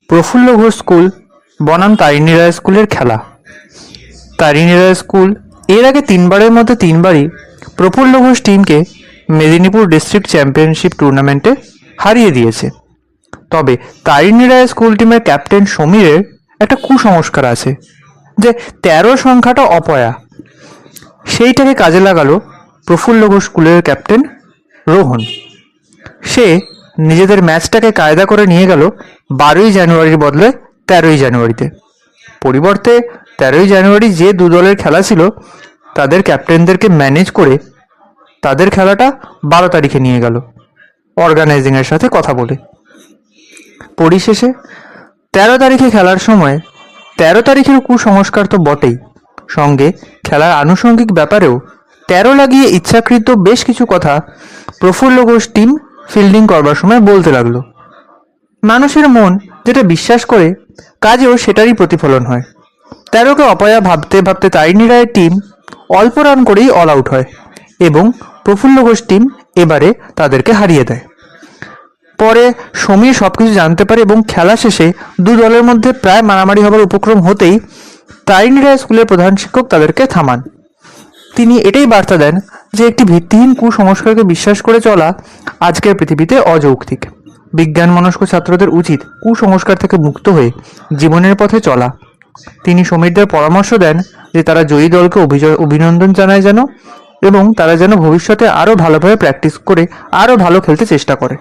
প্রফুল্ল Ghosh school বনাম তারিণী রায় স্কুলের খেলা। তারিণী রায় স্কুল এর আগে তিনবারের মধ্যে তিনবারই প্রফুল্ল ঘোষ টিমকে মেদিনীপুর ডিস্ট্রিক্ট চ্যাম্পিয়নশিপ টুর্নামেন্টে হারিয়ে দিয়েছে। তবে তারিণী রায় স্কুল টিমের ক্যাপ্টেন সমীরের একটা কুসংস্কার আছে যে 13 সংখ্যাটা অপয়া। সেইটাকে কাজে লাগালো প্রফুল্ল ঘোষ স্কুলের ক্যাপ্টেন রোহন। সে নিজেদের ম্যাচটাকে কায়দা করে নিয়ে গেল 12ই জানুয়ারির বদলে 13ই জানুয়ারিতে। পরিবর্তে 13ই জানুয়ারি যে দু দলের খেলা ছিল তাদের ক্যাপ্টেনদেরকে ম্যানেজ করে তাদের খেলাটা 12 তারিখে নিয়ে গেল অর্গানাইজিংয়ের সাথে কথা বলে। পরিশেষে 13 তারিখে খেলার সময় 13 তারিখের কুসংস্কার তো বটেই, সঙ্গে খেলার আনুষঙ্গিক ব্যাপারেও 13 লাগিয়ে ইচ্ছাকৃত বেশ কিছু কথা প্রফুল্ল ঘোষ টিম ফিল্ডিং করবার সময় বলতে লাগলো। মানুষের মন যেটা বিশ্বাস করে কাজেও সেটারই প্রতিফলন হয়। 13কে অপয়া ভাবতে ভাবতে তারিণী রায়ের টিম অল্প রান করেই অল আউট হয় এবং প্রফুল্ল ঘোষ টিম এবারে তাদেরকে হারিয়ে দেয়। পরে সমীর সবকিছু জানতে পারে এবং খেলা শেষে দু দলের মধ্যে প্রায় মারামারি হবার উপক্রম হতেই তারিণী রায় স্কুলের প্রধান শিক্ষক তাদেরকে থামান। তিনি এটাই বার্তা দেন যে একটি ভিত্তিহীন কুসংস্কারকে বিশ্বাস করে চলা আজকের পৃথিবীতে অযৌক্তিক। বিজ্ঞান মনস্ক ছাত্রদের উচিত কুসংস্কার থেকে মুক্ত হয়ে জীবনের পথে চলা। তিনি সমীরদের পরামর্শ দেন যে তারা জয়ী দলকে অভিনন্দন জানায় যেন, এবং তারা যেন ভবিষ্যতে আরও ভালোভাবে প্র্যাকটিস করে আরও ভালো খেলতে চেষ্টা করে।